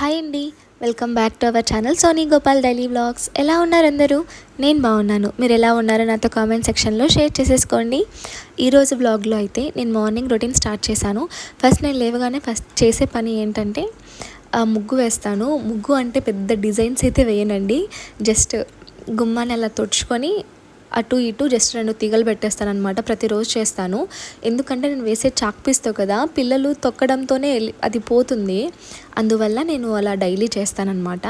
Hi అండి, welcome back to our channel Soni Gopal daily vlogs. ఎలా ఉన్నారు అందరూ? నేను బాగున్నాను. మీరు ఎలా ఉన్నారో నాతో కామెంట్ సెక్షన్లో షేర్ చేసేసుకోండి. ఈరోజు వ్లాగ్లో అయితే నేను మార్నింగ్ రొటీన్ స్టార్ట్ చేశాను. ఫస్ట్ నేను లేవగానే ఫస్ట్ చేసే పని ఏంటంటే ముగ్గు వేస్తాను. ముగ్గు అంటే పెద్ద డిజైన్స్ అయితే వేయనండి, జస్ట్ గుమ్మాన్ని అలా తుడుచుకొని అటు ఇటు జస్ట్ 2 తీగలు పెట్టేస్తాను అనమాట. ప్రతిరోజు చేస్తాను. ఎందుకంటే నేను వేసే చాక్ పీస్తో కదా పిల్లలు తొక్కడంతోనే అది పోతుంది, అందువల్ల నేను అలా డైలీ చేస్తానన్నమాట.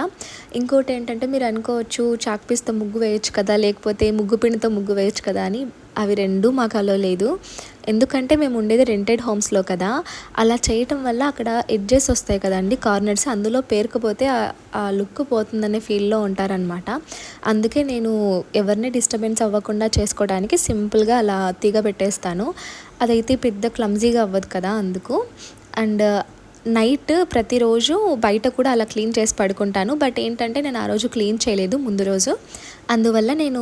ఇంకోటి ఏంటంటే మీరు అనుకోవచ్చు చాక్ పీస్తో ముగ్గు వేయచ్చు కదా, లేకపోతే ముగ్గు పిండితో ముగ్గు వేయచ్చు కదా అని. అవి రెండు మాకు అలో లేదు. ఎందుకంటే మేము ఉండేది రెంటెడ్ హోమ్స్లో కదా, అలా చేయటం వల్ల అక్కడ ఎడ్జెస్ వస్తాయి కదండి, కార్నర్స్, అందులో పేరుకుపోతే ఆ లుక్ పోతుందనే ఫీల్లో ఉంటారనమాట. అందుకే నేను ఎవరిని డిస్టర్బెన్స్ అవ్వకుండా చేసుకోవడానికి సింపుల్గా అలా తీగ పెట్టేస్తాను. అదైతే పెద్ద క్లమ్జీగా అవ్వదు కదా అందుకు. అండ్ నైట్ ప్రతిరోజు బయట కూడా అలా క్లీన్ చేసి పడుకుంటాను. బట్ ఏంటంటే నేను ఆ రోజు క్లీన్ చేయలేదు ముందు రోజు, అందువల్ల నేను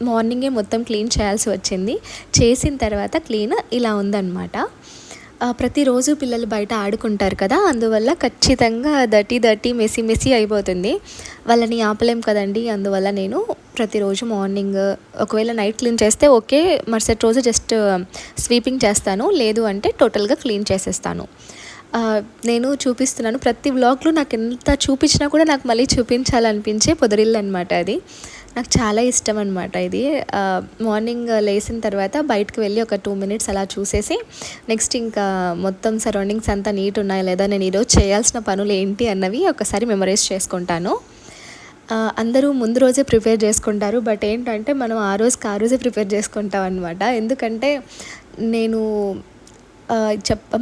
మార్నింగే మొత్తం క్లీన్ చేయాల్సి వచ్చింది. చేసిన తర్వాత క్లీన్ ఇలా ఉందన్నమాట. ప్రతిరోజు పిల్లలు బయట ఆడుకుంటారు కదా, అందువల్ల ఖచ్చితంగా దర్టీ మెస్సీ అయిపోతుంది. వాళ్ళని ఆపలేం కదండి, అందువల్ల నేను ప్రతిరోజు మార్నింగ్ ఒకవేళ నైట్ క్లీన్ చేస్తే ఓకే, మరుసటి రోజు జస్ట్ స్వీపింగ్ చేస్తాను, లేదు అంటే టోటల్గా క్లీన్ చేసేస్తాను. నేను చూపిస్తున్నాను ప్రతి వ్లాగ్లో. నాకు ఎంత చూపించినా కూడా నాకు మళ్ళీ చూపించాలనిపించే పొదరిల్లు అనమాట అది. నాకు చాలా ఇష్టం అనమాట ఇది. మార్నింగ్ లేచిన తర్వాత బయటకు వెళ్ళి ఒక 2 minutes అలా చూసేసి నెక్స్ట్ ఇంకా మొత్తం సరౌండింగ్స్ అంతా నీట్ ఉన్నాయా లేదా, నేను ఈరోజు చేయాల్సిన పనులు ఏంటి అన్నవి ఒకసారి మెమరైజ్ చేసుకుంటాను. అందరూ ముందు రోజే ప్రిపేర్ చేసుకుంటారు, బట్ ఏంటంటే మనం ఆ రోజే ప్రిపేర్ చేసుకుంటాం అనమాట. ఎందుకంటే నేను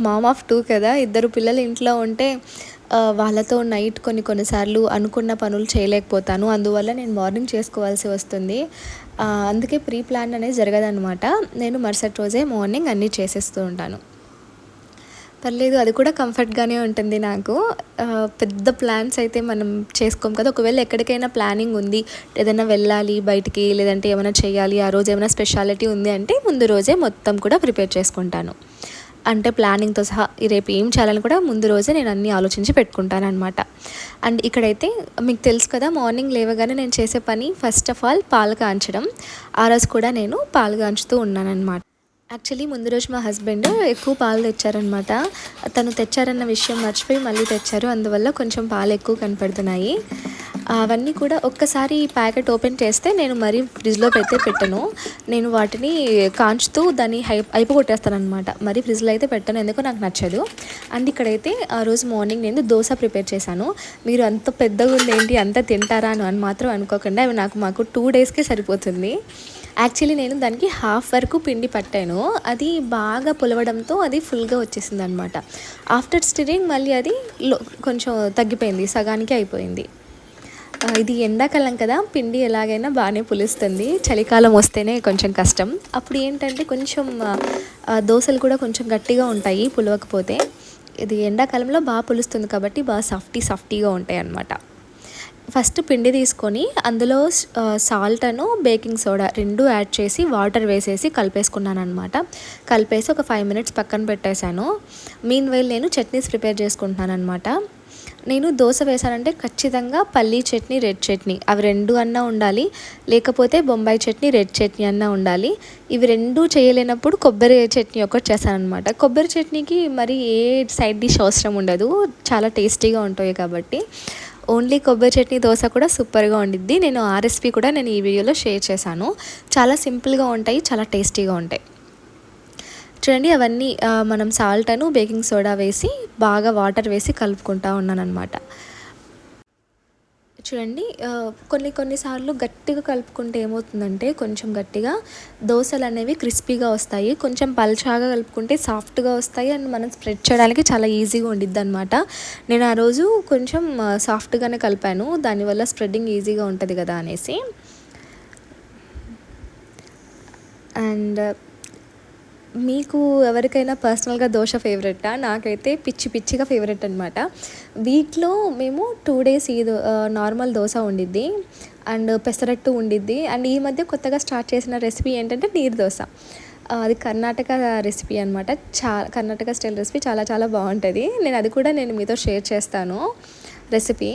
మామ్ ఆఫ్ 2 కదా, 2 పిల్లలు ఇంట్లో ఉంటే వాళ్ళతో నైట్ కొన్నిసార్లు అనుకున్న పనులు చేయలేకపోతాను, అందువల్ల నేను మార్నింగ్ చేసుకోవాల్సి వస్తుంది. అందుకే ప్రీ ప్లాన్ అనేది జరగదనమాట. నేను మరుసటి రోజే మార్నింగ్ అన్నీ చేసేస్తూ ఉంటాను. పర్లేదు, అది కూడా కంఫర్ట్గానే ఉంటుంది నాకు. పెద్ద ప్లాన్స్ అయితే మనం చేసుకోం కదా. ఒకవేళ ఎక్కడికైనా ప్లానింగ్ ఉంది, ఏదైనా వెళ్ళాలి బయటికి, లేదంటే ఏమైనా చేయాలి, ఆ రోజు ఏమైనా స్పెషాలిటీ ఉంది అంటే ముందు రోజే మొత్తం కూడా ప్రిపేర్ చేసుకుంటాను. అంటే ప్లానింగ్తో సహా రేపు ఏం చేయాలని కూడా ముందు రోజే నేను అన్నీ ఆలోచించి పెట్టుకుంటాను అనమాట. అండ్ ఇక్కడైతే మీకు తెలుసు కదా, మార్నింగ్ లేవగానే నేను చేసే పని ఫస్ట్ ఆఫ్ ఆల్ పాలు కాంచడం. ఆ రోజు కూడా నేను పాలు కాంచుతూ ఉన్నానన్నమాట. యాక్చువల్లీ ముందు రోజు మా హస్బెండ్ ఎక్కువ పాలు తెచ్చారనమాట. తను తెచ్చారన్న విషయం మర్చిపోయి మళ్ళీ తెచ్చారు, అందువల్ల కొంచెం పాలు ఎక్కువ కనపడుతున్నాయి. అవన్నీ కూడా ఒక్కసారి ప్యాకెట్ ఓపెన్ చేస్తే నేను మరీ ఫ్రిడ్జ్లో పెట్టను. నేను వాటిని కాంచుతూ దాన్ని అయిపోగొట్టేస్తాను అనమాట. మరీ ఫ్రిడ్జ్లో అయితే పెట్టను, ఎందుకో నాకు నచ్చదు. అండ్ ఇక్కడైతే ఆ రోజు మార్నింగ్ నేను దోశ ప్రిపేర్ చేశాను. మీరు అంత పెద్దగా ఉంది ఏంటి, అంత తింటారా అని మాత్రం అనుకోకుండా, అవి మాకు 2 daysకే సరిపోతుంది. యాక్చువల్లీ నేను దానికి హాఫ్ వరకు పిండి పట్టాను, అది బాగా పులవడంతో అది ఫుల్గా వచ్చేసింది అనమాట. ఆఫ్టర్ స్టిరింగ్ మళ్ళీ అది కొంచెం తగ్గిపోయింది, సగానికి అయిపోయింది. ఇది ఎండాకాలం కదా, పిండి ఎలాగైనా బాగానే పులుస్తుంది. చలికాలం వస్తేనే కొంచెం కష్టం. అప్పుడు ఏంటంటే కొంచెం దోశలు కూడా కొంచెం గట్టిగా ఉంటాయి పులవకపోతే. ఇది ఎండాకాలంలో బాగా పులుస్తుంది కాబట్టి బాగా సాఫ్టీగా ఉంటాయి అన్నమాట. ఫస్ట్ పిండి తీసుకొని అందులో సాల్ట్ను బేకింగ్ సోడా 2 యాడ్ చేసి వాటర్ వేసేసి కలిపేసుకున్నాను అనమాట. కలిపేసి ఒక 5 minutes పక్కన పెట్టేశాను. మీన్వైల్ నేను చట్నీస్ ప్రిపేర్ చేసుకుంటున్నాను అనమాట. నేను దోశ వేసానంటే ఖచ్చితంగా పల్లీ చట్నీ, రెడ్ చట్నీ, అవి 2 అన్నా ఉండాలి, లేకపోతే బొంబాయి చట్నీ, రెడ్ చట్నీ అన్నా ఉండాలి. ఇవి 2 చేయలేనప్పుడు కొబ్బరి చట్నీ ఒకటి చేశానమాట. కొబ్బరి చట్నీకి మరి ఏ సైడ్ డిష్ అవసరం ఉండదు, చాలా టేస్టీగా ఉంటాయి కాబట్టి. ఓన్లీ కొబ్బరి చట్నీ దోశ కూడా సూపర్గా ఉండిద్ది. నేను ఆ రెసిపీ కూడా నేను ఈ వీడియోలో షేర్ చేశాను. చాలా సింపుల్గా ఉంటాయి, చాలా టేస్టీగా ఉంటాయి. చూడండి, అవన్నీ మనం సాల్ట్ను బేకింగ్ సోడా వేసి బాగా వాటర్ వేసి కలుపుకుంటూ ఉన్నాను అనమాట. చూడండి, కొన్నిసార్లు గట్టిగా కలుపుకుంటే ఏమవుతుందంటే కొంచెం గట్టిగా దోశలు అనేవి క్రిస్పీగా వస్తాయి, కొంచెం పల్చాగా కలుపుకుంటే సాఫ్ట్గా వస్తాయి. అండ్ మనం స్ప్రెడ్ చేయడానికి చాలా ఈజీగా ఉండిద్ది అనమాట. నేను ఆ రోజు కొంచెం సాఫ్ట్గానే కలిపాను, దానివల్ల స్ప్రెడ్డింగ్ ఈజీగా ఉంటుంది కదా అనేసి. అండ్ మీకు ఎవరికైనా పర్సనల్గా దోశ ఫేవరెటా? నాకైతే పిచ్చిగా ఫేవరెట్ అనమాట. వీక్లో మేము 2 days నార్మల్ దోశ ఉండిద్ది, అండ్ పెసరట్టు ఉండిద్ది. అండ్ ఈ మధ్య కొత్తగా స్టార్ట్ చేసిన రెసిపీ ఏంటంటే నీరు దోశ. అది కర్ణాటక రెసిపీ అనమాట. కర్ణాటక స్టైల్ రెసిపీ చాలా బాగుంటుంది. నేను అది కూడా మీతో షేర్ చేస్తాను. రెసిపీ.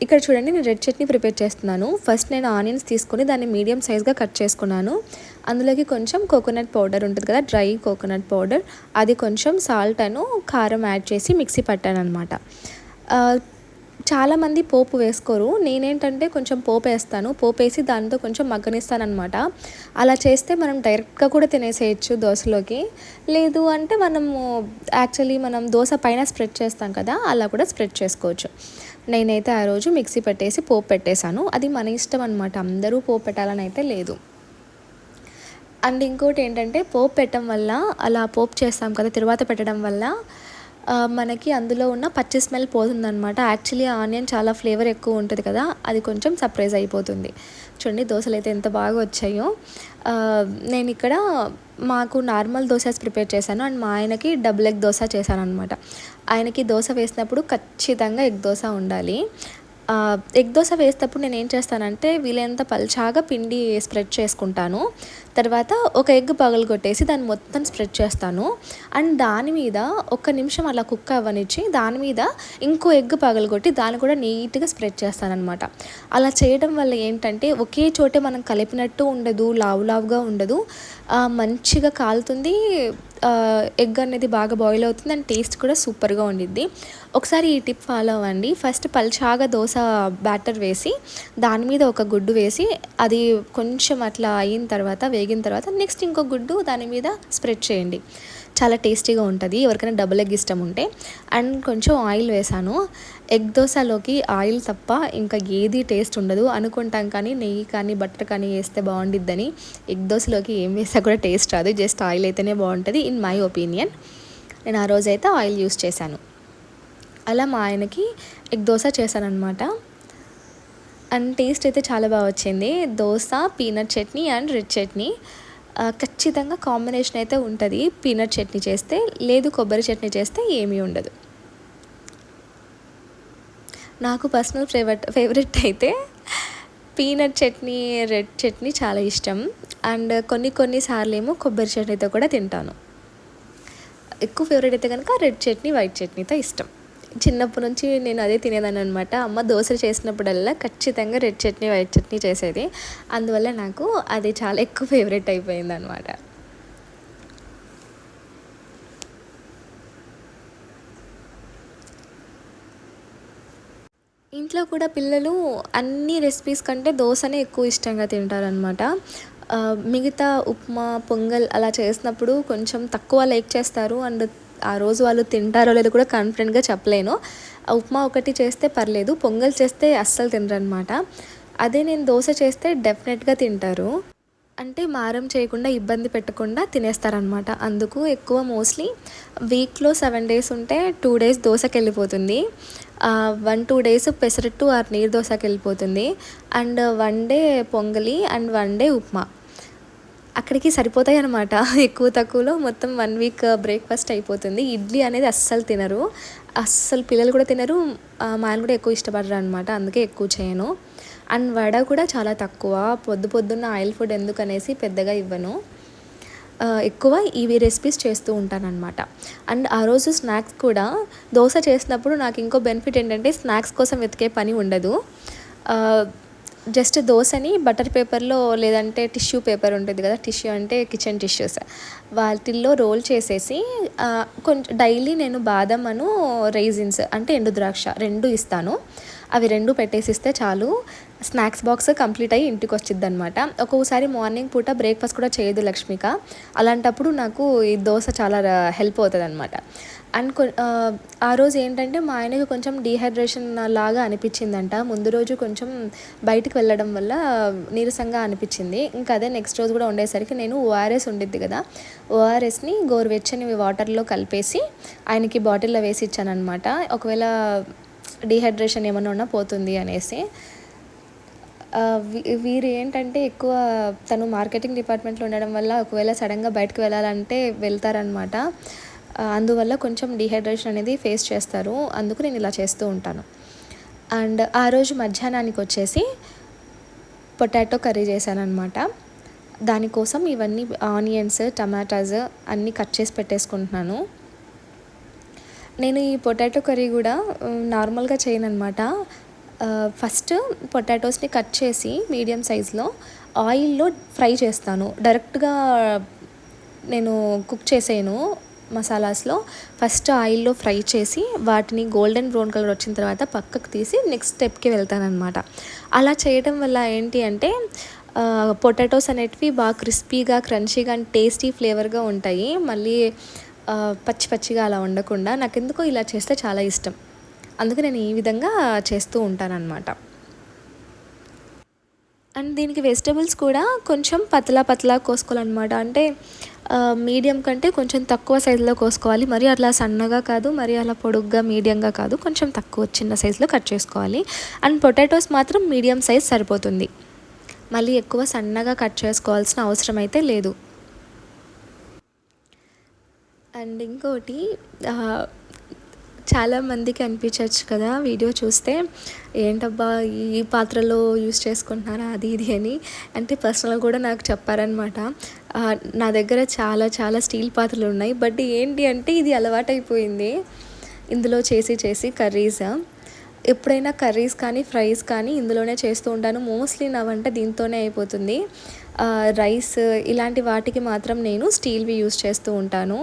ఇక్కడ చూడండి, నేను రెడ్ చట్నీ ప్రిపేర్ చేస్తున్నాను. ఫస్ట్ నేను ఆనియన్స్ తీసుకొని దాన్ని మీడియం సైజ్గా కట్ చేసుకున్నాను. అందులోకి కొంచెం కోకోనట్ పౌడర్ ఉంటుంది కదా, డ్రై కోకోనట్ పౌడర్, అది కొంచెం సాల్ట్ కారం యాడ్ చేసి మిక్సీ పట్టాను అనమాట. చాలామంది పోపు వేసుకోరు, నేనేంటంటే కొంచెం పోపు వేస్తాను. పోపు వేసి దాంతో కొంచెం మగ్గనిస్తానమాట. అలా చేస్తే మనం డైరెక్ట్గా కూడా తినేసేయచ్చు దోశలోకి. లేదు అంటే మనం దోశ పైన స్ప్రెడ్ చేస్తాం కదా, అలా కూడా స్ప్రెడ్ చేసుకోవచ్చు. నేనైతే ఆ రోజు మిక్సీ పెట్టేసి పోపు పెట్టేశాను. అది మన ఇష్టం అనమాట, అందరూ పోపు పెట్టాలని అయితే లేదు. అండ్ ఇంకోటి ఏంటంటే, పోపు పెట్టడం వల్ల, అలా పోపు చేస్తాం కదా తిరువాత పెట్టడం వల్ల మనకి అందులో ఉన్న పచ్చి స్మెల్ పోతుందన్నమాట. యాక్చువల్లీ ఆనియన్ చాలా ఫ్లేవర్ ఎక్కువ ఉంటుంది కదా, అది కొంచెం సర్ప్రైజ్ అయిపోతుంది. చూడండి దోశలు అయితే ఎంత బాగా వచ్చాయో. నేను ఇక్కడ మాకు నార్మల్ దోశ ప్రిపేర్ చేశాను, అండ్ మా ఆయనకి డబుల్ ఎగ్ దోశ చేశాను అనమాట. ఆయనకి దోశ వేసినప్పుడు ఖచ్చితంగా ఎగ్ దోశ ఉండాలి. ఎగ్ దోశ వేసేటప్పుడు నేను ఏం చేస్తానంటే, వీలైనంత పల్చాగా పిండి స్ప్రెడ్ చేసుకుంటాను. తర్వాత ఒక ఎగ్ పగలగొట్టేసి దాన్ని మొత్తం స్ప్రెడ్ చేస్తాను. అండ్ దాని మీద 1 నిమిషం అలా కుక్ అవ్వనిచ్చి, దాని మీద ఇంకో ఎగ్ పగలగొట్టి దాన్ని కూడా నీట్గా స్ప్రెడ్ చేస్తానన్నమాట. అలా చేయడం వల్ల ఏంటంటే, ఒకే చోటే మనం కలిపినట్టు ఉండదు, లావుగా ఉండదు, మంచిగా కాలుతుంది, ఎగ్ అనేది బాగా బాయిల్ అవుతుంది, అండ్ టేస్ట్ కూడా సూపర్గా ఉండిద్ది. ఒకసారి ఈ టిప్ ఫాలో అవ్వండి. ఫస్ట్ పల్చాగా దోశ బ్యాటర్ వేసి దాని మీద ఒక గుడ్డు వేసి, అది కొంచెం అట్లా అయిన తర్వాత, వేగిన తర్వాత నెక్స్ట్ ఇంకో గుడ్డు దాని మీద స్ప్రెడ్ చేయండి. చాలా టేస్టీగా ఉంటుంది ఎవరికైనా డబుల్ ఎగ్ ఇష్టం ఉంటే. అండ్ కొంచెం ఆయిల్ వేసాను. ఎగ్ దోశలోకి ఆయిల్ తప్ప ఇంకా ఏది టేస్ట్ ఉండదు అనుకుంటాం, కానీ నెయ్యి కానీ బటర్ కానీ వేస్తే బాగుండిద్దని. ఎగ్ దోశలోకి ఏం వేసా కూడా టేస్ట్ రాదు, జస్ట్ ఆయిల్ అయితేనే బాగుంటుంది ఇన్ మై ఒపీనియన్. నేను ఆ రోజైతే ఆయిల్ యూస్ చేశాను. అలా మా ఆయనకి ఎగ్ దోశ చేశాను అనమాట. అండ్ టేస్ట్ అయితే చాలా బాగా వచ్చింది. Dosa, peanut chutney and red chutney ఖచ్చితంగా కాంబినేషన్ అయితే ఉంటుంది. పీనట్ చట్నీ చేస్తే, లేదు కొబ్బరి చట్నీ చేస్తే ఏమీ ఉండదు. నాకు పర్సనల్ ఫేవరెట్ అయితే పీనట్ చట్నీ, రెడ్ చట్నీ చాలా ఇష్టం. అండ్ కొన్ని సార్లు ఏమో కొబ్బరి చట్నీతో కూడా తింటాను. ఎక్కువ ఫేవరెట్ అయితే కనుక రెడ్ చట్నీ, వైట్ చట్నీతో ఇష్టం. చిన్నప్పటి నుంచి నేను అదే తినేదాన్ని అనమాట. అమ్మ దోశ చేసినప్పుడల్లా ఖచ్చితంగా రెడ్ చట్నీ, వైట్ చట్నీ చేసేది. అందువల్ల నాకు అది చాలా ఎక్కువ ఫేవరెట్ అయిపోయింది అనమాట. ఇంట్లో కూడా పిల్లలు అన్ని రెసిపీస్ కంటే దోశనే ఎక్కువ ఇష్టంగా తింటారనమాట. మిగతా ఉప్మా, పొంగల్ అలా చేసినప్పుడు కొంచెం తక్కువ లైక్ చేస్తారు. అండ్ ఆ రోజు వాళ్ళు తింటారో లేదో కూడా కాన్ఫిడెంట్గా చెప్పలేను. ఉప్మా ఒకటి చేస్తే పర్లేదు, పొంగల్ చేస్తే అస్సలు తినరనమాట. అదే నేను దోశ చేస్తే డెఫినెట్గా తింటారు. అంటే మారం చేయకుండా, ఇబ్బంది పెట్టకుండా తినేస్తారనమాట. అందుకు ఎక్కువ మోస్ట్లీ వీక్లో 7 days ఉంటే 2 days దోశకి వెళ్ళిపోతుంది. 1-2 days పెసరట్టు ఆర్ నీరు దోశకి వెళ్ళిపోతుంది. అండ్ 1 day పొంగలి అండ్ 1 day ఉప్మా. అక్కడికి సరిపోతాయి అనమాట. ఎక్కువ తక్కువలో మొత్తం 1 week బ్రేక్ఫాస్ట్ అయిపోతుంది. ఇడ్లీ అనేది అస్సలు తినరు, అస్సలు పిల్లలు కూడా తినరు, మా ఆయన కూడా ఎక్కువ ఇష్టపడరు అనమాట. అందుకే ఎక్కువ చేయను. అండ్ వడ కూడా చాలా తక్కువ, పొద్దున్న ఆయిల్ ఫుడ్ ఎందుకనేసి పెద్దగా ఇవ్వను. ఎక్కువ ఇవి రెసిపీస్ చేస్తూ ఉంటానన్నమాట. అండ్ ఆ రోజు స్నాక్స్ కూడా దోశ చేసినప్పుడు నాకు ఇంకో బెనిఫిట్ ఏంటంటే, స్నాక్స్ కోసం వెతికే పని ఉండదు. జస్ట్ దోశని బటర్ పేపర్లో, లేదంటే టిష్యూ పేపర్ ఉంటుంది కదా, టిష్యూ అంటే కిచెన్ టిష్యూస్, వాటిల్లో రోల్ చేసేసి కొంచెం డైలీ నేను బాదం రైజిన్స్ అంటే ఎండు ద్రాక్ష 2 ఇస్తాను. అవి 2 పెట్టేసిస్తే చాలు, స్నాక్స్ బాక్స్ కంప్లీట్ అయ్యి ఇంటికి వచ్చిద్ది అనమాట. ఒక్కొక్కసారి మార్నింగ్ పూట బ్రేక్ఫాస్ట్ కూడా చేయదు లక్ష్మిక. అలాంటప్పుడు నాకు ఈ దోశ చాలా హెల్ప్ అవుతుంది అనమాట. అండ్ ఆ రోజు ఏంటంటే, మా ఆయనకి కొంచెం డీహైడ్రేషన్ లాగా అనిపించిందంట. ముందు రోజు కొంచెం బయటికి వెళ్ళడం వల్ల నీరసంగా అనిపించింది. ఇంకా అదే నెక్స్ట్ రోజు కూడా ఉండేసరికి నేను ఓఆర్ఎస్ ఉండిద్ది కదా, ఓఆర్ఎస్ని గోరువెచ్చని వాటర్లో కలిపేసి ఆయనకి బాటిల్లో వేసి ఇచ్చాను అనమాట. ఒకవేళ డీహైడ్రేషన్ ఏమైనా ఉన్నా పోతుంది అనేసి. వీరు ఏంటంటే ఎక్కువ, తను మార్కెటింగ్ డిపార్ట్మెంట్లో ఉండడం వల్ల ఒకవేళ సడన్గా బయటకు వెళ్ళాలంటే వెళ్తారనమాట. అందువల్ల కొంచెం డీహైడ్రేషన్ అనేది ఫేస్ చేస్తారు. అందుకు నేను ఇలా చేస్తూ ఉంటాను. అండ్ ఆ రోజు మధ్యాహ్నానికి వచ్చేసి పొటాటో కర్రీ చేశాను అనమాట. దానికోసం ఇవన్నీ ఆనియన్స్, టమాటాస్ అన్నీ కట్ చేసి పెట్టేసుకుంటున్నాను. నేను ఈ పొటాటో కర్రీ కూడా నార్మల్గా చేయననమాట. ఫస్ట్ పొటాటోస్ని కట్ చేసి మీడియం సైజులో ఆయిల్లో ఫ్రై చేస్తాను. డైరెక్ట్గా నేను కుక్ చేసేయను. మసాలాస్లో ఫస్ట్ ఆయిల్లో ఫ్రై చేసి వాటిని గోల్డెన్ బ్రౌన్ కలర్ వచ్చిన తర్వాత పక్కకు తీసి నెక్స్ట్ స్టెప్కి వెళ్తానమాట. అలా చేయడం వల్ల ఏంటి అంటే పొటాటోస్ అనేటివి బాగా క్రిస్పీగా, క్రంచీగా అండ్ టేస్టీ ఫ్లేవర్గా ఉంటాయి. మళ్ళీ పచ్చి పచ్చిగా అలా ఉండకుండా నాకెందుకో ఇలా చేస్తే చాలా ఇష్టం. అందుకే నేను ఈ విధంగా చేస్తూ ఉంటానన్నమాట. అండ్ దీనికి వెజిటబుల్స్ కూడా కొంచెం పతలా పతలా కోసుకోవాలన్నమాట. అంటే మీడియం కంటే కొంచెం తక్కువ సైజులో కోసుకోవాలి. మరి అట్లా సన్నగా కాదు, మరి అలా పొడుగ్గా మీడియంగా కాదు, కొంచెం తక్కువ చిన్న సైజులో కట్ చేసుకోవాలి. అండ్ పొటాటోస్ మాత్రం మీడియం సైజ్ సరిపోతుంది. మళ్ళీ ఎక్కువ సన్నగా కట్ చేసుకోవాల్సిన అవసరం అయితే లేదు. అండ్ ఇంకోటి చాలామందికి అనిపించవచ్చు కదా వీడియో చూస్తే, ఏంటబ్బా ఈ పాత్రలో యూస్ చేసుకుంటున్నారా అది ఇది అని. అంటే పర్సనల్గా కూడా నాకు చెప్పారనమాట. నా దగ్గర చాలా చాలా స్టీల్ పాత్రలు ఉన్నాయి. బట్ ఏంటి అంటే ఇది అలవాటైపోయింది ఇందులో చేసి చేసి కర్రీస్. ఎప్పుడైనా కర్రీస్ కానీ ఫ్రైస్ కానీ ఇందులోనే చేస్తూ ఉంటాను. మోస్ట్లీ నా వంట దీంతోనే అయిపోతుంది. రైస్ ఇలాంటి వాటికి మాత్రం నేను స్టీల్వి యూస్ చేస్తూ ఉంటాను.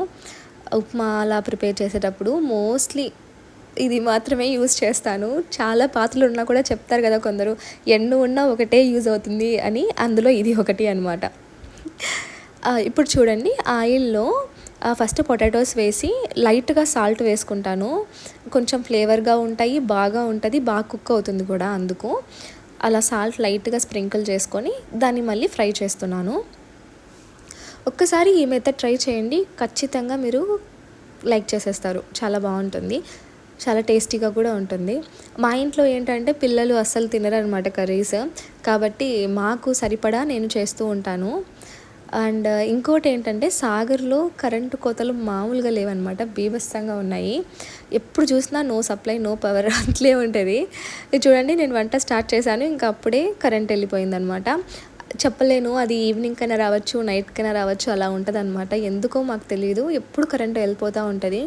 ఉప్మా అలా ప్రిపేర్ చేసేటప్పుడు మోస్ట్లీ ఇది మాత్రమే యూజ్ చేస్తాను. చాలా పాత్రలు ఉన్నా కూడా చెప్తారు కదా కొందరు, ఎన్ని ఉన్నా ఒకటే యూజ్ అవుతుంది అని. అందులో ఇది ఒకటి అనమాట. ఇప్పుడు చూడండి, ఆయిల్లో ఫస్ట్ పొటాటోస్ వేసి లైట్గా సాల్ట్ వేసుకుంటాను. కొంచెం ఫ్లేవర్గా ఉంటాయి, బాగా ఉంటుంది, బాగా కుక్ అవుతుంది కూడా. అందుకు అలా సాల్ట్ లైట్గా స్ప్రింకిల్ చేసుకొని దాన్ని మళ్ళీ ఫ్రై చేస్తున్నాను. ఒక్కసారి ఈ మెథడ్ ట్రై చేయండి, ఖచ్చితంగా మీరు లైక్ చేసేస్తారు. చాలా బాగుంటుంది, చాలా టేస్టీగా కూడా ఉంటుంది. మా ఇంట్లో ఏంటంటే పిల్లలు అస్సలు తినరనమాట కర్రీస్, కాబట్టి మాకు సరిపడా నేను చేస్తూ ఉంటాను. అండ్ ఇంకోటి ఏంటంటే సాగర్లో కరెంటు కోతలు మామూలుగా లేవన్నమాట, బీభత్సంగా ఉన్నాయి. ఎప్పుడు చూసినా నో సప్లై, నో పవర్ అట్లే ఉంటుంది. ఇది చూడండి, నేను వంట స్టార్ట్ చేశాను, ఇంకా అప్పుడే కరెంట్ వెళ్ళిపోయిందనమాట. చెప్పలేను, అది ఈవినింగ్ కైనా రావచ్చు, నైట్ కైనా రావచ్చు, అలా ఉంటుంది అనమాట. ఎందుకో మాకు తెలియదు, ఎప్పుడు కరెంట్ వెళ్ళిపోతూ ఉంటుంది.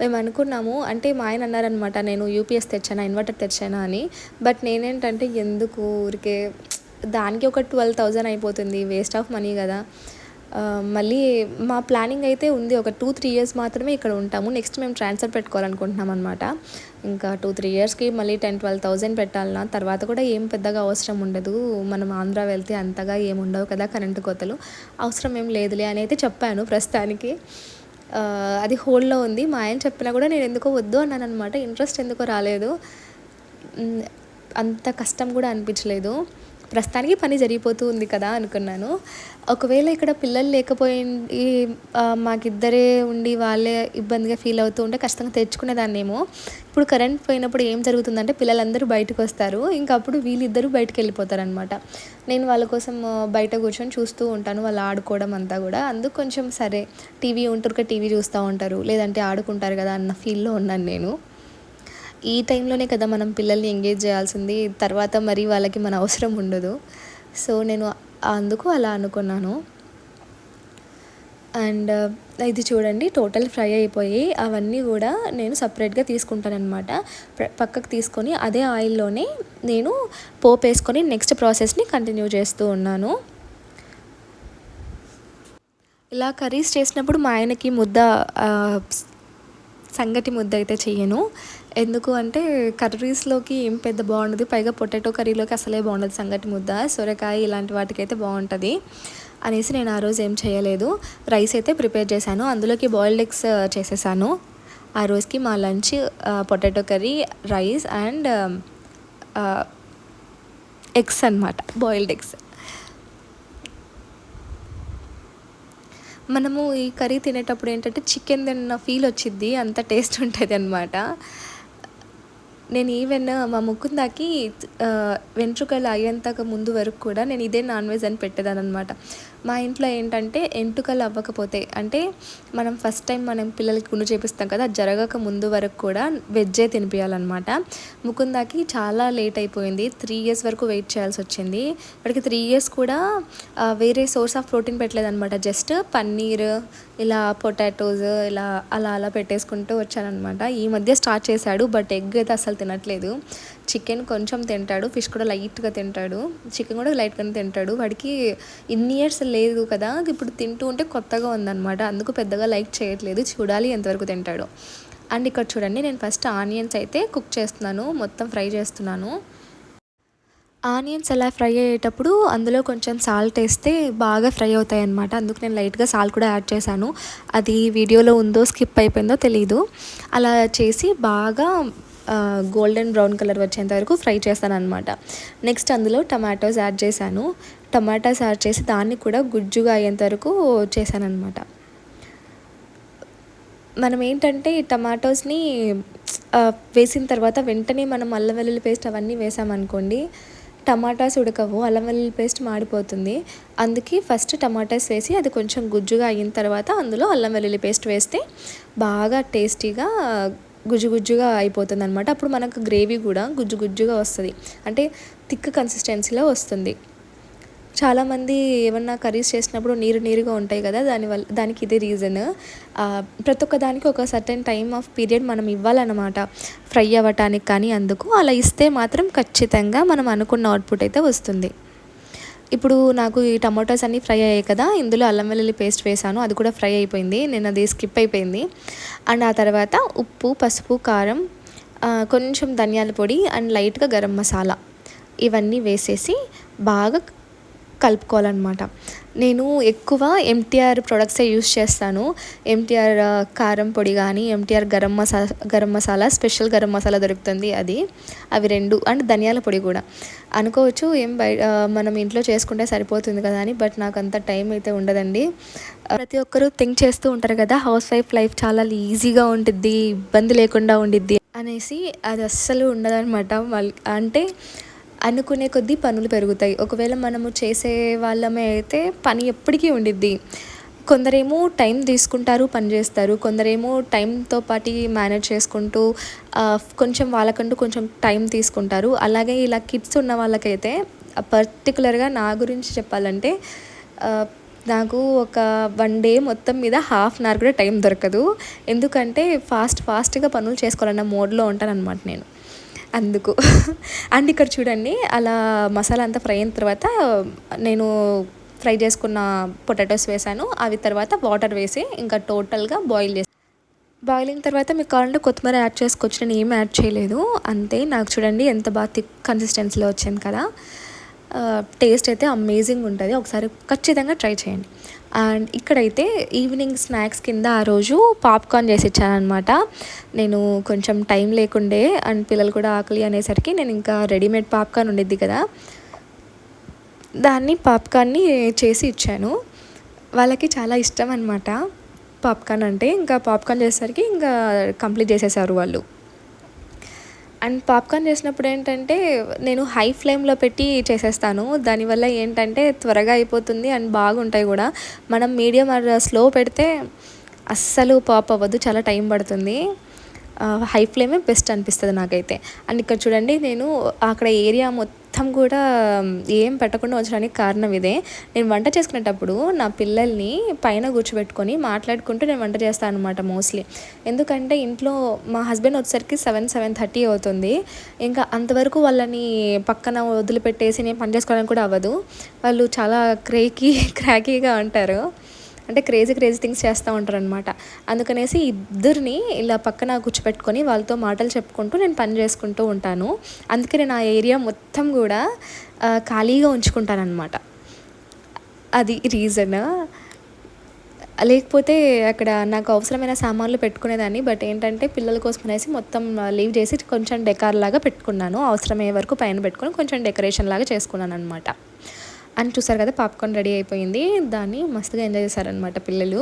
మేము అనుకున్నాము, అంటే మా ఆయన అన్నారనమాట, నేను యూపీఎస్ తెచ్చానా, ఇన్వర్టర్ తెచ్చానా అని. బట్ నేనేంటంటే ఎందుకు ఊరికే దానికి ఒక 12,000 అయిపోతుంది, వేస్ట్ ఆఫ్ మనీ కదా. మళ్ళీ మా ప్లానింగ్ అయితే ఉంది, ఒక 2-3 ఇయర్స్ మాత్రమే ఇక్కడ ఉంటాము. నెక్స్ట్ మేము ట్రాన్స్ఫర్ పెట్టుకోవాలనుకుంటున్నాం అనమాట. ఇంకా 2-3 ఇయర్స్కి మళ్ళీ 10,000-12,000 పెట్టాలన్నా. తర్వాత కూడా ఏం పెద్దగా అవసరం ఉండదు, మనం ఆంధ్ర వెళ్తే అంతగా ఏముండవు కదా కరెంటు కోతలు, అవసరం ఏం లేదులే అని అయితే చెప్పాను ప్రస్తుతానికి. అది హోల్డ్లో ఉంది. మా ఆయన చెప్పినా కూడా నేను ఎందుకో వద్దు అన్నాను అనమాట. ఇంట్రెస్ట్ ఎందుకో రాలేదు, అంత కష్టం కూడా అనిపించలేదు. ప్రస్తుతానికి పని జరిగిపోతూ ఉంది కదా అనుకున్నాను. ఒకవేళ ఇక్కడ పిల్లలు లేకపోయింది, మాకిద్దరే ఉండి వాళ్ళే ఇబ్బందిగా ఫీల్ అవుతూ ఉంటే ఖచ్చితంగా తెచ్చుకునేదాన్నేమో. ఇప్పుడు కరెంట్ పోయినప్పుడు ఏం జరుగుతుందంటే పిల్లలందరూ బయటకు వస్తారు, ఇంకా అప్పుడు వీళ్ళిద్దరూ బయటకు వెళ్ళిపోతారనమాట. నేను వాళ్ళ కోసం బయట కూర్చొని చూస్తూ ఉంటాను, వాళ్ళు ఆడుకోవడం అంతా కూడా. అందుకు కొంచెం సరే, టీవీ ఉంటురుక టీవీ చూస్తూ ఉంటారు, లేదంటే ఆడుకుంటారు కదా అన్న ఫీల్లో ఉన్నాను నేను. ఈ టైంలోనే కదా మనం పిల్లల్ని ఎంగేజ్ చేయాల్సింది, తర్వాత మరి వాళ్ళకి మన అవసరం ఉండదు. సో నేను అందుకు అలా అనుకున్నాను. అండ్ ఇది చూడండి, టోటల్ ఫ్రై అయిపోయి అవన్నీ కూడా నేను సపరేట్గా తీసుకుంటానమాట. పక్కకు తీసుకొని అదే ఆయిల్లోనే నేను పోపు వేసుకొని నెక్స్ట్ ప్రాసెస్ని కంటిన్యూ చేస్తూ ఉన్నాను. ఇలా కర్రీస్ చేసినప్పుడు మా ఆయనకి సంగటి ముద్ద అయితే చెయ్యను. ఎందుకు అంటే కర్రీస్లోకి ఏం పెద్ద బాగుండదు, పైగా పొటాటో కర్రీలోకి అసలే బాగుండదు సంగటి ముద్ద. సొరకాయ ఇలాంటి వాటికైతే బాగుంటుంది అనేసి నేను ఆ రోజు ఏం చేయలేదు. రైస్ అయితే ప్రిపేర్ చేశాను, అందులోకి బాయిల్డ్ ఎగ్స్ చేసేసాను. ఆ రోజుకి మా lunch potato curry, rice and eggs అన్నమాట, బాయిల్డ్ ఎగ్స్. మనము ఈ కర్రీ తినేటప్పుడు ఏంటంటే చికెన్ తిన్న ఫీల్ వచ్చిద్ది, అంత టేస్ట్ ఉంటుంది అనమాట. నేను ఈవెన్ మా ముకుందాకి వెంట్రుకలు అయ్యేంతకు ముందు వరకు కూడా నేను ఇదే నాన్ వెజ్ అని పెట్టేదాన్ని అనమాట. మా ఇంట్లో ఏంటంటే ఎంటుకలు అవ్వకపోతే అంటే మనం ఫస్ట్ టైం మనం పిల్లలకి గుండు చేపిస్తాం కదా, అది జరగక ముందు వరకు కూడా వెజ్జే తినిపియాలన్నమాట. ముకుందాకి చాలా లేట్ అయిపోయింది, 3 ఇయర్స్ వరకు వెయిట్ చేయాల్సి వచ్చింది. వాడికి 3 ఇయర్స్ కూడా వేరే సోర్స్ ఆఫ్ ప్రోటీన్ పెట్టలేదన్నమాట. జస్ట్ పన్నీర్, ఇలా పొటాటోస్, ఇలా అలా అలా పెట్టేసుకుంటూ వచ్చానమాట. ఈ మధ్య స్టార్ట్ చేశాడు, బట్ ఎగ్ అయితే అసలు తినట్లేదు. చికెన్ కొంచెం తింటాడు, ఫిష్ కూడా లైట్గా తింటాడు, చికెన్ కూడా లైట్గానే తింటాడు. వాడికి ఇన్ని ఇయర్స్ లేదు కదా, ఇప్పుడు తింటూ ఉంటే కొత్తగా ఉందన్నమాట, అందుకు పెద్దగా లైక్ చేయట్లేదు. చూడాలి ఎంతవరకు తింటాడు. అండ్ ఇక్కడ చూడండి, నేను ఫస్ట్ ఆనియన్స్ అయితే కుక్ చేస్తున్నాను, మొత్తం ఫ్రై చేస్తున్నాను. ఆనియన్స్ ఎలా ఫ్రై అయ్యేటప్పుడు అందులో కొంచెం సాల్ట్ వేస్తే బాగా ఫ్రై అవుతాయి అన్నమాట. అందుకు నేను లైట్గా సాల్ట్ కూడా యాడ్ చేశాను. అది వీడియోలో ఉందో స్కిప్ అయిపోయిందో తెలీదు. అలా చేసి బాగా గోల్డెన్ బ్రౌన్ కలర్ వచ్చేంత వరకు ఫ్రై చేస్తాను అనమాట. నెక్స్ట్ అందులో టమాటోస్ యాడ్ చేశాను. టమాటాస్ యాడ్ చేసి దాన్ని కూడా గుజ్జుగా అయ్యేంత వరకు చేశాను అనమాట. మనం ఏంటంటే ఈ టమాటోస్ని వేసిన తర్వాత వెంటనే మనం అల్లం వెల్లుల్లి పేస్ట్ అవన్నీ వేసామనుకోండి, టమాటాస్ ఉడకవు, అల్లం వెల్లుల్లి పేస్ట్ మాడిపోతుంది. అందుకే ఫస్ట్ టమాటాస్ వేసి అది కొంచెం గుజ్జుగా అయిన తర్వాత అందులో అల్లం వెల్లుల్లి పేస్ట్ వేస్తే బాగా టేస్టీగా గుజ్జు గుజ్జుగా అయిపోతుంది అనమాట. అప్పుడు మనకు గ్రేవీ కూడా గుజ్జు గుజ్జుగా వస్తుంది, అంటే థిక్ కన్సిస్టెన్సీలో వస్తుంది. చాలామంది ఏమన్నా కర్రీస్ చేసినప్పుడు నీరుగా ఉంటాయి కదా, దానికి ఇదే రీజన్. ప్రతి ఒక్క దానికి ఒక సర్టెన్ టైమ్ ఆఫ్ పీరియడ్ మనం ఇవ్వాలన్నమాట ఫ్రై అవ్వటానికి. కానీ అందుకు అలా ఇస్తే మాత్రం ఖచ్చితంగా మనం అనుకున్న అవుట్పుట్ అయితే వస్తుంది. ఇప్పుడు నాకు ఈ టమాటోస్ అన్నీ ఫ్రై అయ్యాయి కదా, ఇందులో అల్లం వెల్లుల్లి పేస్ట్ వేసాను, అది కూడా ఫ్రై అయిపోయింది, నేను అది స్కిప్ అయిపోయింది. అండ్ ఆ తర్వాత ఉప్పు, పసుపు, కారం, కొంచెం ధనియాల పొడి అండ్ లైట్గా గరం మసాలా ఇవన్నీ వేసేసి బాగా కలుపుకోవాలన్నమాట. నేను ఎక్కువ ఎంటీఆర్ ప్రొడక్ట్సే యూస్ చేస్తాను. ఎంటీఆర్ కారం పొడి కానీ, ఎంటీఆర్ గరం మసాలా స్పెషల్ గరం మసాలా దొరుకుతుంది, అవి 2 అండ్ ధనియాల పొడి కూడా. అనుకోవచ్చు మనం ఇంట్లో చేసుకుంటే సరిపోతుంది కదా అని, బట్ నాకు అంత టైం అయితే ఉండదండి. ప్రతి ఒక్కరూ థింక్ చేస్తూ ఉంటారు కదా, హౌస్ వైఫ్ లైఫ్ చాలా ఈజీగా ఉంటుంది, ఇబ్బంది లేకుండా ఉండిద్ది అనేసి. అది అస్సలు ఉండదన్నమాట. అంటే అనుకునే కొద్దీ పనులు పెరుగుతాయి. ఒకవేళ మనము చేసే వాళ్ళమే అయితే పని ఎప్పటికీ ఉండిద్ది. కొందరేమో టైం తీసుకుంటారు, పని చేస్తారు, కొందరేమో టైంతో పాటు మేనేజ్ చేసుకుంటూ కొంచెం వాళ్ళకంటూ కొంచెం టైం తీసుకుంటారు. అలాగే ఇలా కిడ్స్ ఉన్న వాళ్ళకైతే పర్టికులర్గా నా గురించి చెప్పాలంటే, నాకు ఒక 1 డే మొత్తం మీద ½ అన్ అవర్ కూడా టైం దొరకదు. ఎందుకంటే ఫాస్ట్గా పనులు చేసుకోవాలన్న మోడ్లో ఉంటానన్నమాట నేను, అందుకు. అండ్ ఇక్కడ చూడండి, అలా మసాలా అంతా ఫ్రై అయిన తర్వాత నేను ఫ్రై చేసుకున్న పొటాటోస్ వేసాను. అవి తర్వాత వాటర్ వేసి ఇంకా టోటల్గా బాయిలింగ్ తర్వాత మీకు కావాలంటే కొత్తిమీర యాడ్ చేసుకోవచ్చు, నేను ఏం యాడ్ చేయలేదు. అంతే. నాకు చూడండి ఎంత బాగా థిక్ కన్సిస్టెన్సీలో వచ్చింది కదా. టేస్ట్ అయితే అమేజింగ్ ఉంటుంది, ఒకసారి ఖచ్చితంగా ట్రై చేయండి. అండ్ ఇక్కడైతే ఈవినింగ్ స్నాక్స్ కింద ఆ రోజు పాప్కార్న్ చేసి ఇచ్చానమాట. నేను కొంచెం టైం లేకుండే అండ్ పిల్లలు కూడా ఆకలి అనేసరికి నేను ఇంకా రెడీమేడ్ పాప్కార్న్ ఉండిద్ది కదా, దాన్ని పాప్కార్న్ని చేసి ఇచ్చాను. వాళ్ళకి చాలా ఇష్టం అనమాట పాప్కార్న్ అంటే. ఇంకా పాప్కార్న్ చేసేసరికి ఇంకా కంప్లీట్ చేసేసారు వాళ్ళు. అండ్ పాప్కార్న్ చేసినప్పుడు ఏంటంటే నేను హై ఫ్లేమ్లో పెట్టి చేసేస్తాను, దానివల్ల ఏంటంటే త్వరగా అయిపోతుంది అండ్ బాగుంటాయి కూడా. మనం మీడియం ఆర్ స్లో పెడితే అస్సలు పాప్ అవ్వదు, చాలా టైం పడుతుంది. హై ఫ్లేమే బెస్ట్ అనిపిస్తుంది నాకైతే. అండ్ ఇక్కడ చూడండి, నేను అక్కడ ఏరియా మొత్తం కూడా ఏం పెట్టకుండా ఉంచడానికి కారణం ఇదే. నేను వంట చేసుకునేటప్పుడు నా పిల్లల్ని పైన కూర్చోబెట్టుకొని మాట్లాడుకుంటూ నేను వంట చేస్తాను అనమాట మోస్ట్లీ. ఎందుకంటే ఇంట్లో మా హస్బెండ్ వచ్చేసరికి 7-7:30 అవుతుంది. ఇంకా అంతవరకు వాళ్ళని పక్కన వదిలిపెట్టేసి నేను పని చేసుకోవడానికి కూడా అవ్వదు. వాళ్ళు చాలా క్రాకీగా ఉంటారు, అంటే క్రేజీ థింగ్స్ చేస్తూ ఉంటారు అనమాట. అందుకనేసి ఇద్దరిని ఇలా పక్కన కూర్చోపెట్టుకొని వాళ్ళతో మాటలు చెప్పుకుంటూ నేను పని చేసుకుంటూ ఉంటాను. అందుకే నేను ఆ ఏరియా మొత్తం కూడా ఖాళీగా ఉంచుకుంటాను అనమాట, అది రీజన్. లేకపోతే అక్కడ నాకు అవసరమైన సామాన్లు పెట్టుకునేదాన్ని, బట్ ఏంటంటే పిల్లల కోసం అనేసి మొత్తం లీవ్ చేసి కొంచెం డెకార్ లాగా పెట్టుకున్నాను. అవసరమయ్యే వరకు పైన పెట్టుకొని కొంచెం డెకరేషన్ లాగా చేసుకున్నాను అనమాట. అని చూసారు కదా, పాప్కార్న్ రెడీ అయిపోయింది, దాన్ని మస్తుగా ఎంజాయ్ చేశారనమాట పిల్లలు.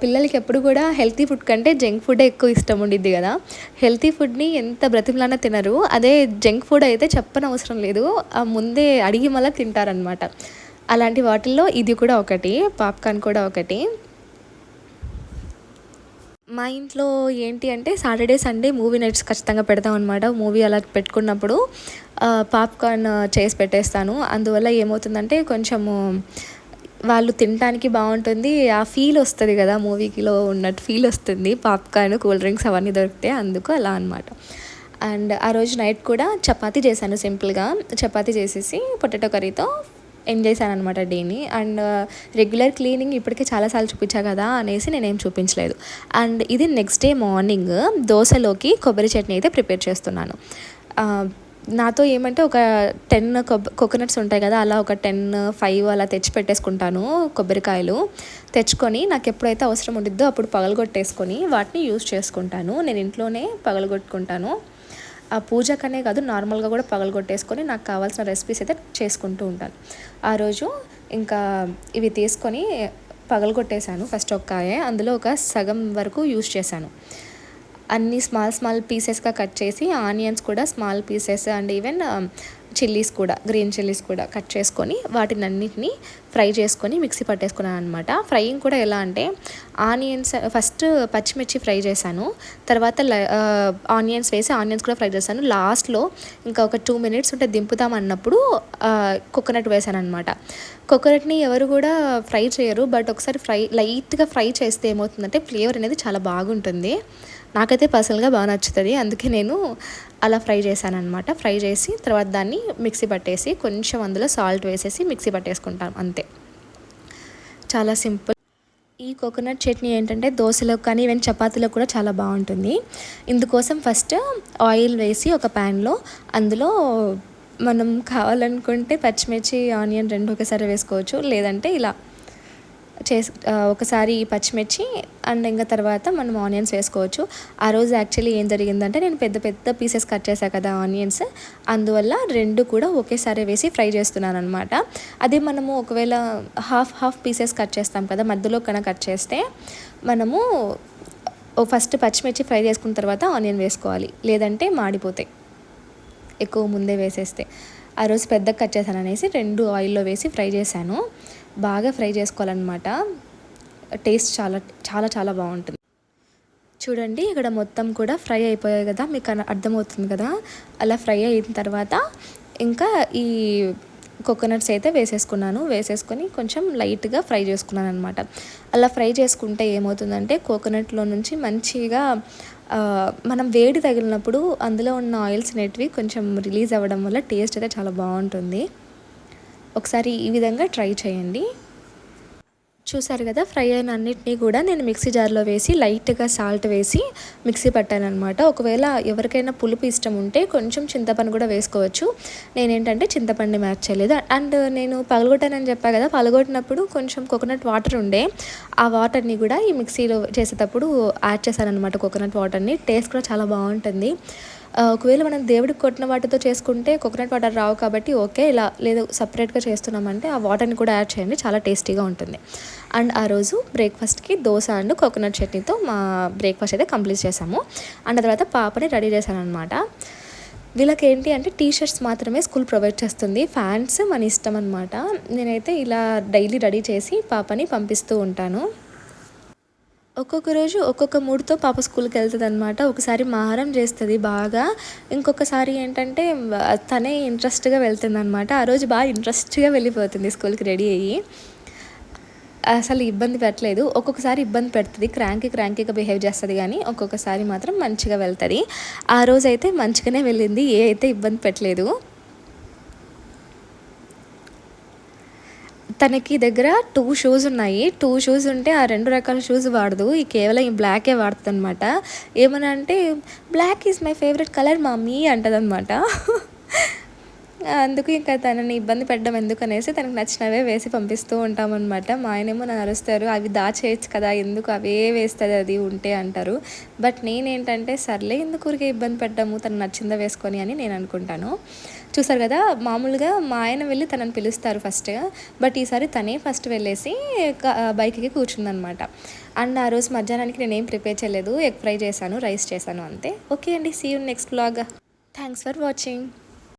పిల్లలకి ఎప్పుడు కూడా హెల్తీ ఫుడ్ కంటే జంక్ ఫుడ్డే ఎక్కువ ఇష్టం ఉండిద్ది కదా! హెల్తీ ఫుడ్‌ని ఎంత బ్రతిమలాడినా తినరు. అదే జంక్ ఫుడ్ అయితే చెప్పనవసరం లేదు. ముందే అడిగి మళ్ళా తింటారనమాట. అలాంటి వాటిల్లో ఇది కూడా ఒకటి. పాప్‌కార్న్ కూడా ఒకటి. మా ఇంట్లో ఏంటి అంటే సాటర్‌డే, సండే మూవీ నైట్స్ ఖచ్చితంగా పెడతామనమాట. మూవీ అలా పెట్టుకున్నప్పుడు పాప్‌కార్న్ చేసి పెట్టేస్తాను. అందువల్ల ఏమవుతుందంటే కొంచెము వాళ్ళు తినటానికి బావుంటుంది. ఆ ఫీల్ వస్తది గదా! మూవీకిలో ఉన్నట్టు ఫీల్ వస్తుంది. పాప్‌కార్న్, కూల్ డ్రింక్స్ అవన్నీ దొరికితే అందుకు అలా అనమాట. అండ్ ఆ రోజు నైట్ కూడా చపాతీ చేశాను సింపుల్‌గా. చపాతీ చేసేసి పొటాటో కర్రీతో ఎండ్ చేశాననమాట డేని. అండ్ రెగ్యులర్ క్లీనింగ్ ఇప్పటికే చాలా సార్లు చూపించా కదా అనేసి నేనేం చూపించలేదు. అండ్ ఇది నెక్స్ట్ డే మార్నింగ్ దోసలోకి కొబ్బరి చట్నీ అయితే ప్రిపేర్ చేస్తున్నాను. నాతో ఏమంటే ఒక 10 కోకోనట్స్ ఉంటాయి కదా! అలా ఒక 10, 5 అలా తెచ్చి పెట్టేసుకుంటాను కొబ్బరికాయలు. తెచ్చుకొని నాకు ఎప్పుడైతే అవసరం ఉండిద్దో అప్పుడు పగలగొట్టేసుకొని వాటిని యూజ్ చేసుకుంటాను. నేను ఇంట్లోనే పగలగొట్టుకుంటాను. ఆ పూజకనే కాదు నార్మల్గా కూడా పగలగొట్టేసుకొని నాకు కావాల్సిన రెసిపీస్ అయితే చేసుకుంటూ ఉంటాను. ఆ రోజు ఇంకా ఇవి తీసుకొని పగలగొట్టేసాను. ఫస్ట్ ఒక కాయ అందులో ఒక సగం వరకు యూజ్ చేశాను. అన్నీ స్మాల్ పీసెస్గా కట్ చేసి ఆనియన్స్ కూడా small pieces and even chillies కూడా గ్రీన్ చిల్లీస్ కూడా కట్ చేసుకొని వాటిని అన్నిటినీ ఫ్రై చేసుకొని మిక్సీ పట్టేసుకున్నాను అనమాట. ఫ్రైయింగ్ కూడా ఎలా అంటే ఆనియన్స్ ఫస్ట్ పచ్చిమిర్చి ఫ్రై చేశాను. తర్వాత ఆనియన్స్ వేసి ఆనియన్స్ కూడా ఫ్రై చేశాను. లాస్ట్లో ఇంకా ఒక 2 మినిట్స్ ఉంటే దింపుతాం అన్నప్పుడు కోకోనట్ వేసాను అనమాట. కోకోనట్ని ఎవరు కూడా ఫ్రై చేయరు. బట్ ఒకసారి లైట్గా ఫ్రై చేస్తే ఏమవుతుందంటే ఫ్లేవర్ అనేది చాలా బాగుంటుంది. నాకైతే పర్సనల్గా బాగా నచ్చుతుంది. అందుకే నేను అలా ఫ్రై చేశాను అనమాట. ఫ్రై చేసి తర్వాత దాన్ని మిక్సీ పట్టేసి కొంచెం అందులో సాల్ట్ వేసేసి మిక్సీ పట్టేసుకుంటాం అంతే. చాలా సింపుల్. ఈ కోకోనట్ చట్నీ ఏంటంటే దోశలోకి కానీ ఈవెన్ చపాతీలో కూడా చాలా బాగుంటుంది. ఇందుకోసం ఫస్ట్ ఆయిల్ వేసి ఒక ప్యాన్లో అందులో మనం కావాలనుకుంటే పచ్చిమిర్చి, ఆనియన్ 2 ఒకేసారి వేసుకోవచ్చు. లేదంటే ఇలా ఒకసారి పచ్చిమిర్చి అండ్ ఇంకా తర్వాత మనం ఆనియన్స్ వేసుకోవచ్చు. ఆ రోజు యాక్చువల్లీ ఏం జరిగిందంటే నేను పెద్ద పీసెస్ కట్ చేశాను కదా ఆనియన్స్, అందువల్ల 2 కూడా ఒకేసారి వేసి ఫ్రై చేస్తున్నాను అనమాట. అదే మనము ఒకవేళ హాఫ్ పీసెస్ కట్ చేస్తాం కదా, మధ్యలో కట్ చేస్తే మనము ఫస్ట్ పచ్చిమిర్చి ఫ్రై చేసుకున్న తర్వాత ఆనియన్ వేసుకోవాలి, లేదంటే మాడిపోతాయి ఎక్కువ ముందే వేసేస్తే. ఆ రోజు పెద్దగా కట్ చేశాను అనేసి 2 ఆయిల్లో వేసి ఫ్రై చేశాను. బాగా ఫ్రై చేసుకోవాలన్నమాట. టేస్ట్ చాలా చాలా చాలా బాగుంటుంది. చూడండి ఇక్కడ మొత్తం కూడా ఫ్రై అయిపోయాయి కదా, మీకు అర్థమవుతుంది కదా. అలా ఫ్రై అయిన తర్వాత ఇంకా ఈ కోకోనట్స్ అయితే వేసేసుకొని కొంచెం లైట్గా ఫ్రై చేసుకున్నాను అనమాట. అలా ఫ్రై చేసుకుంటే ఏమవుతుందంటే కోకోనట్లో నుంచి మంచిగా మనం వేడి తగిలినప్పుడు అందులో ఉన్న ఆయిల్స్ అనేటివి కొంచెం రిలీజ్ అవ్వడం వల్ల టేస్ట్ అయితే చాలా బాగుంటుంది. ఒకసారి ఈ విధంగా ట్రై చేయండి. చూసారు కదా, ఫ్రై అయిన అన్నిటినీ కూడా నేను మిక్సీ జార్లో వేసి లైట్గా సాల్ట్ వేసి మిక్సీ పట్టాను అనమాట. ఒకవేళ ఎవరికైనా పులుపు ఇష్టం ఉంటే కొంచెం చింతపండు కూడా వేసుకోవచ్చు. నేనేంటంటే చింతపండు మ్యాచ్ చేయలేదు. అండ్ నేను పగలగొట్టానని చెప్పా కదా, పగలగొట్టినప్పుడు కొంచెం కోకోనట్ వాటర్ ఉండే, ఆ వాటర్ని కూడా ఈ మిక్సీలో చేసేటప్పుడు యాడ్ చేశాను అనమాట. కోకోనట్ వాటర్ని టేస్ట్ కూడా చాలా బాగుంటుంది. ఒకవేళ మనం దేవుడికి కొట్టిన వాటితో చేసుకుంటే కోకోనట్ వాటర్ రావు కాబట్టి ఓకే, ఇలా లేదు సపరేట్గా చేస్తున్నామంటే ఆ వాటర్ని కూడా యాడ్ చేయండి, చాలా టేస్టీగా ఉంటుంది. అండ్ ఆ రోజు బ్రేక్ఫాస్ట్కి దోశ అండ్ కోకోనట్ చట్నీతో మా బ్రేక్ఫాస్ట్ అయితే కంప్లీట్ చేసాము. అండ్ తర్వాత పాపని రెడీ చేశాను అనమాట. వీళ్ళకి ఏంటి అంటే టీషర్ట్స్ మాత్రమే స్కూల్ ప్రొవైడ్ చేస్తుంది, ఫ్యాన్స్ మన ఇష్టం అనమాట. నేనైతే ఇలా డైలీ రెడీ చేసి పాపని పంపిస్తూ ఉంటాను. ఒక్కొక్క రోజు ఒక్కొక్క మూడ్తో పాప స్కూల్కి వెళ్తుంది అనమాట. ఒకసారి మారం చేస్తుంది బాగా, ఇంకొకసారి ఏంటంటే తనే ఇంట్రెస్ట్గా వెళ్తుంది అనమాట. ఆ రోజు బాగా ఇంట్రెస్ట్గా వెళ్ళిపోతుంది స్కూల్కి రెడీ అయ్యి, అసలు ఇబ్బంది పెట్టలేదు. ఒక్కొక్కసారి ఇబ్బంది పెడుతుంది, క్రాంకీగా బిహేవ్ చేస్తుంది, కానీ ఒక్కొక్కసారి మాత్రం మంచిగా వెళ్తుంది. ఆ రోజు అయితే మంచిగానే వెళ్ళింది, ఏ అయితే ఇబ్బంది పెట్టలేదు. తనకి దగ్గర 2 షూస్ ఉన్నాయి. 2 షూస్ ఉంటే ఆ 2 రకాల షూస్ వాడదు, కేవలం ఈ బ్లాకే వాడుతుంది అనమాట. ఏమని అంటే black is my favourite colour mummy అంటదనమాట. అందుకు ఇంకా తనని ఇబ్బంది పెట్టడం ఎందుకనేసి తనకు నచ్చినవే వేసి పంపిస్తూ ఉంటామనమాట. మా ఆయనేమో నన్ను అరుస్తారు, "అవి దాచేయొచ్చు కదా! ఎందుకు అవే వేస్తది అది ఉంటే" అంటారు. బట్ నేనేంటంటే సర్లే ఎందుకు ఊరికే ఇబ్బంది పెట్టడము, తనకు నచ్చిందే వేసుకొని అని నేను అనుకుంటాను. చూసారు కదా! మామూలుగా మా ఆయన వెళ్ళి తనని పిలుస్తారు ఫస్ట్. బట్ ఈసారి తనే ఫస్ట్ వెళ్ళేసి బైక్‌కి కూర్చుందనమాట. అండ్ ఆ రోజు మధ్యాహ్నానికి నేనేం ప్రిపేర్ చేయలేదు. ఎగ్ ఫ్రై చేశాను, రైస్ చేశాను అంతే. ఓకే అండి. See you next vlog. Thanks for watching.